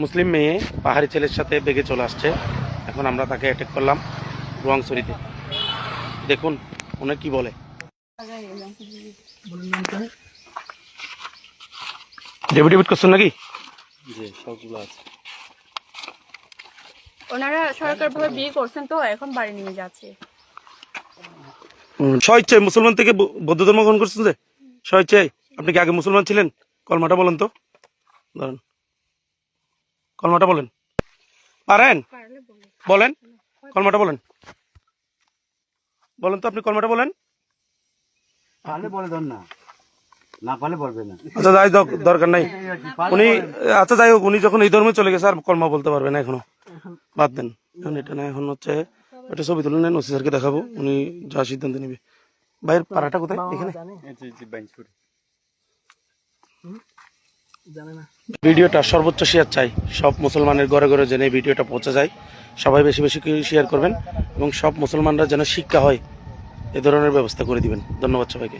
মুসলিম মেয়ে পাহাড়ি ছেলের সাথে বেগে চলে আসছে। এখন আমরা তাকে অ্যাটাক করলাম রোয়াংছড়িতে। দেখুন উনি কি বলে। ডেভিড করছেন নাকি? জি, সবগুলো আছে। ওনারা সরকারভাবে বিয়ে করছেন তো এখন বাড়ি নিয়ে যাচ্ছে। স্বেচ্ছায় মুসলমান থেকে বৌদ্ধ ধর্ম গ্রহণ করছেন যে স্বেচ্ছায়। আপনি কি আগে মুসলমান ছিলেন? কলমাটা বলেন তো, ধরেন কলমাটা বলেন। পারেন? বলেন কলমাটা বলেন। বলেন তো আপনি কলমাটা বলেন। পারলে বলে দেন না, না পারলে বলবে না। আচ্ছা যাই হোক, দরকার নাই। উনি আচ্ছা যাই হোক, উনি যখন এই ধর্মে চলে গেছে আর কলমা বলতে পারবে না এখনো, বাদ দেন। এখন এটা না, এখন হচ্ছে একটা ছবি তুলে নেন, ওসি স্যারকে দেখাবো, উনি যা সিদ্ধান্ত নেবে। ভাইয়ের পাড়াটা কোথায়? এখানে। ভিডিওটা সর্বোচ্চ শেয়ার চাই, সব মুসলমানের ঘরে ঘরে যেন এই ভিডিওটা পৌঁছে যায়। সবাই বেশি বেশি করে শেয়ার করবেন এবং সব মুসলমানরা যেন শিক্ষা হয় এ ধরনের ব্যবস্থা করে দিবেন। ধন্যবাদ সবাইকে।